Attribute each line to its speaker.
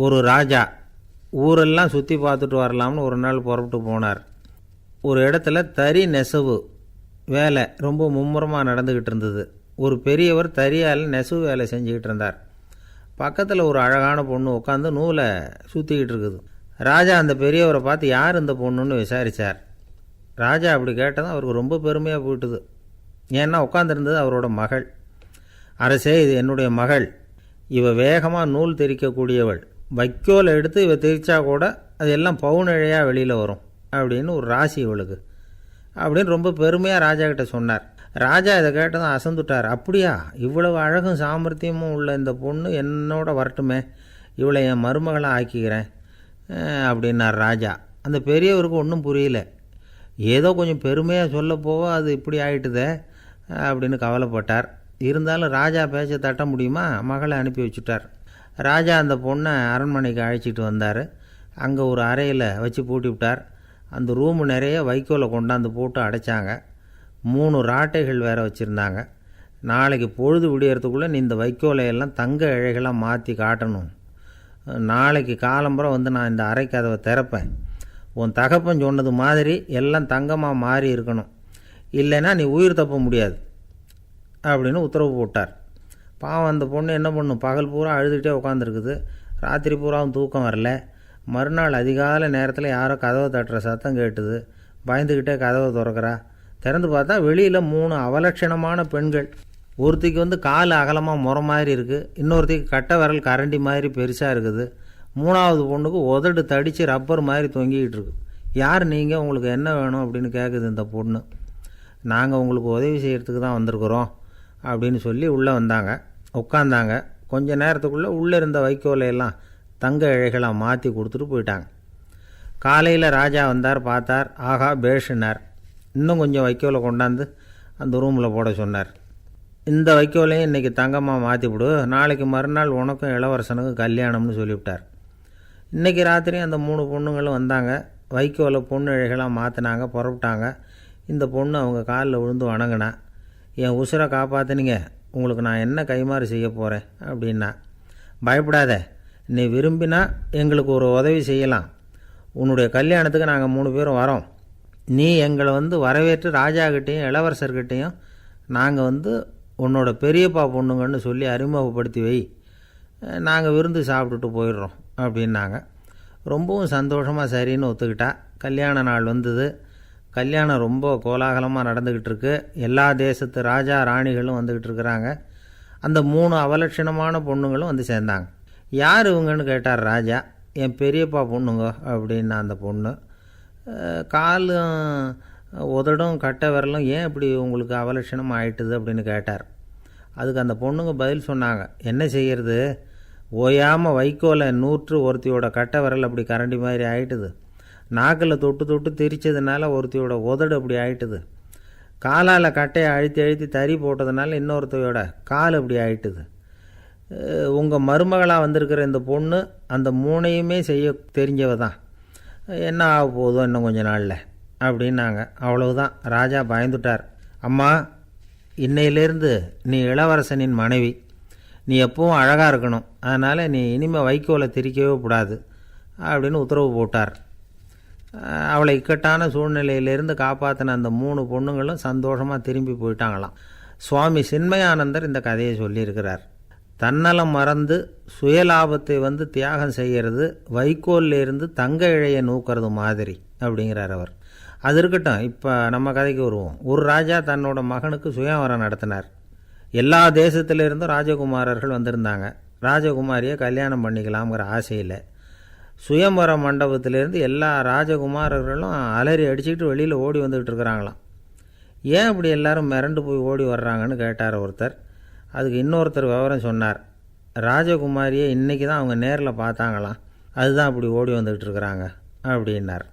Speaker 1: ஒரு ராஜா ஊரெல்லாம் சுற்றி பார்த்துட்டு வரலாம்னு ஒரு நாள் புறப்பட்டு போனார். ஒரு இடத்துல தறி நெசவு வேலை ரொம்ப மும்முரமாக நடந்துக்கிட்டு இருந்தது. ஒரு பெரியவர் தறியால் நெசவு வேலை செஞ்சுக்கிட்டு இருந்தார். பக்கத்தில் ஒரு அழகான பொண்ணு உட்காந்து நூலை சுற்றிக்கிட்டு இருக்குது. ராஜா அந்த பெரியவரை பார்த்து யார் இந்த பொண்ணுன்னு விசாரித்தார். ராஜா அப்படி கேட்டதும் அவருக்கு ரொம்ப பெருமையாக போயிட்டுது. ஏன்னா உட்காந்துருந்தது அவரோட மகள். அரசே, இது என்னுடைய மகள். இவ வேகமாக நூல் திரிக்கக்கூடியவள். வைக்கோலை எடுத்து இவ திரிச்சா கூட அது எல்லாம் பவுனிழையாக வெளியில் வரும் அப்படின்னு ஒரு ராசி இவளுக்கு அப்படின்னு ரொம்ப பெருமையாக ராஜா கிட்ட சொன்னார். ராஜா இதை கேட்டதும் அசந்துட்டார். அப்படியா, இவ்வளவு அழகும் சாமர்த்தியமும் உள்ள இந்த பொண்ணு என்னோட வரட்டுமே, இவளை என் மருமகளை ஆக்கிக்கிறேன் அப்படின்னார் ராஜா. அந்த பெரியவருக்கு ஒன்றும் புரியல. ஏதோ கொஞ்சம் பெருமையாக சொல்ல போக அது இப்படி ஆகிட்டுதே அப்படின்னு கவலைப்பட்டார். இருந்தாலும் ராஜா பேச்ச தட்ட முடியுமா, மகளை அனுப்பி வச்சுட்டார். ராஜா அந்த பொண்ணை அரண்மனைக்கு அழைச்சிட்டு வந்தார். அங்கே ஒரு அறையில் வச்சு பூட்டி விட்டார். அந்த ரூமு நிறைய வைக்கோலை கொண்டாந்து போட்டு அடைச்சாங்க. 3 ராட்டைகள் வேறு வச்சுருந்தாங்க. நாளைக்கு பொழுது விடியறதுக்குள்ளே நீ இந்த வைக்கோலையெல்லாம் தங்க இழைகளாக மாற்றி காட்டணும். நாளைக்கு காலம்புறம் வந்து நான் இந்த அறை கதவை திறப்பேன். உன் தகப்பன் சொன்னது மாதிரி எல்லாம் தங்கமாக மாறி இருக்கணும், இல்லைன்னா நீ உயிர் தப்ப முடியாது அப்படின்னு உத்தரவு போட்டார். பாவம் அந்த பொண்ணு என்ன பண்ணும், பகல் பூரா அழுதுகிட்டே உட்காந்துருக்குது. ராத்திரி பூராவும் தூக்கம் வரல. மறுநாள் அதிகாலை நேரத்தில் யாரோ கதவை தட்டுற சத்தம் கேட்டுது. பயந்துக்கிட்டே கதவை திறக்கிறா. திறந்து பார்த்தா வெளியில் 3 அவலட்சணமான பெண்கள். ஒருத்திக்கு வந்து கால் அகலமாக முறை மாதிரி இருக்குது, இன்னொருத்திக்கு கட்டை விரல் கரண்டி மாதிரி பெருசாக இருக்குது, 3ஆவது பொண்ணுக்கு உதடு தடித்து ரப்பர் மாதிரி தொங்கிக்கிட்டு இருக்கு. யார் நீங்கள், உங்களுக்கு என்ன வேணும் அப்படின்னு கேட்குது இந்த பொண்ணு. நாங்கள் உங்களுக்கு உதவி செய்கிறதுக்கு தான் வந்திருக்கிறோம் அப்படின்னு சொல்லி உள்ளே வந்தாங்க. உட்காந்தாங்க. கொஞ்ச நேரத்துக்குள்ளே உள்ளே இருந்த வைக்கோலையெல்லாம் தங்க இழைகளாக மாற்றி கொடுத்துட்டு போயிட்டாங்க. காலையில் ராஜா வந்தார். பார்த்தார். ஆகா பேஷுனார். இன்னும் கொஞ்சம் வைக்கோலை கொண்டாந்து அந்த ரூமில் போட சொன்னார். இந்த வைக்கோலையும் இன்றைக்கி தங்கமாக மாற்றிவிடு, நாளைக்கு மறுநாள் உனக்கும் இளவரசனுக்கும் கல்யாணம்னு சொல்லிவிட்டார். இன்றைக்கி ராத்திரி அந்த 3 பொண்ணுங்களும் வந்தாங்க. வைக்கோலை பொண்ணு இழைகளாக மாற்றினாங்க. புறப்பட்டாங்க. இந்த பொண்ணு அவங்க காலில் விழுந்து வணங்கினா. என் உசுரை காப்பாற்றினீங்க, உங்களுக்கு நான் என்ன கைமாறு செய்ய போகிறேன் அப்படின்னா. பயப்படாத, நீ விரும்பினா எங்களுக்கு ஒரு உதவி செய்யலாம். உன்னுடைய கல்யாணத்துக்கு நாங்கள் 3 பேரும் வரோம். நீ எங்களை வந்து வரவேற்று ராஜாக்கிட்டேயும் இளவரசர்கிட்டையும் நாங்கள் வந்து உன்னோட பெரியப்பா பொண்ணுங்கன்னு சொல்லி அறிமுகப்படுத்தி வை, நாங்கள் விருந்து சாப்பிட்டுட்டு போயிடுறோம் அப்படின்னாங்க. ரொம்பவும் சந்தோஷமாக சரின்னு ஒத்துக்கிட்டா. கல்யாண நாள் வந்தது. கல்யாணம் ரொம்ப கோலாகலமாக நடந்துக்கிட்டு இருக்கு. எல்லா தேசத்து ராஜா ராணிகளும் வந்துக்கிட்டு இருக்கிறாங்க. அந்த 3 அவலட்சணமான பொண்ணுங்களும் வந்து சேர்ந்தாங்க. யார் இவங்கன்னு கேட்டார் ராஜா. என் பெரியப்பா பொண்ணுங்க அப்படின்னா அந்த பொண்ணு. காலும் உதடும் கட்டை விரலும் ஏன் இப்படி உங்களுக்கு அவலட்சணம் ஆயிட்டுது அப்படின்னு கேட்டார். அதுக்கு அந்த பொண்ணுங்க பதில் சொன்னாங்க. என்ன செய்கிறது, ஓயாமல் வைக்கோலை நூற்று ஒருத்தியோட கட்டை விரல் அப்படி கரண்டி மாதிரி ஆயிட்டுது, நாக்கில் தொட்டு தொட்டு திரிச்சதுனால ஒருத்தியோட உதடு அப்படி ஆயிட்டுது, காலால் கட்டையை அழுத்தி அழுத்தி தறி போட்டதுனால இன்னொருத்தையோட கால் அப்படி ஆயிட்டுது. உங்கள் மருமகளாக வந்திருக்கிற இந்த பொண்ணு அந்த 3ஐயுமே செய்ய தெரிஞ்சவ தான். என்ன ஆக போதோ இன்னும் கொஞ்ச நாளில் அப்படின்னாங்க. அவ்வளவுதான். ராஜா பயந்துட்டார். அம்மா, இன்னையிலேருந்து நீ இளவரசனின் மனைவி. நீ எப்பவும் அழகாக இருக்கணும். அதனால் நீ இனிமேல் வைக்கோலை திரிக்கவே கூடாது அப்படின்னு உத்தரவு போட்டார். அவளை இக்கட்டான சூழ்நிலையிலேருந்து காப்பாற்றின அந்த 3 பொண்ணுங்களும் சந்தோஷமாக திரும்பி போயிட்டாங்களாம். சுவாமி சின்மயானந்தர் இந்த கதையை சொல்லியிருக்கிறார். தன்னலம் மறந்து சுயலாபத்தை வந்து தியாகம் செய்கிறது வைக்கோல்லேருந்து தங்க இழையை நூக்கிறது மாதிரி அப்படிங்கிறார் அவர். அது இருக்கட்டும், இப்போ நம்ம கதைக்கு வருவோம். ஒரு ராஜா தன்னோட மகனுக்கு சுயவரம் நடத்தினார். எல்லா தேசத்திலிருந்தும் ராஜகுமாரர்கள் வந்திருந்தாங்க. ராஜகுமாரியை கல்யாணம் பண்ணிக்கலாம்ங்கிற ஆசையில் சுயம்பர மண்டபத்திலேருந்து எல்லா ராஜகுமாரர்களும் அலறி அடிச்சுக்கிட்டு வெளியில் ஓடி வந்துக்கிட்டு இருக்கிறாங்களாம். ஏன் அப்படி எல்லாரும் மிரண்டு போய் ஓடி வர்றாங்கன்னு கேட்டார் ஒருத்தர். அதுக்கு இன்னொருத்தர் விவரம் சொன்னார். ராஜகுமாரியை இன்றைக்கி தான் அவங்க நேரில் பார்த்தாங்களாம், அதுதான் அப்படி ஓடி வந்துக்கிட்டு இருக்கிறாங்க அப்படின்னார்.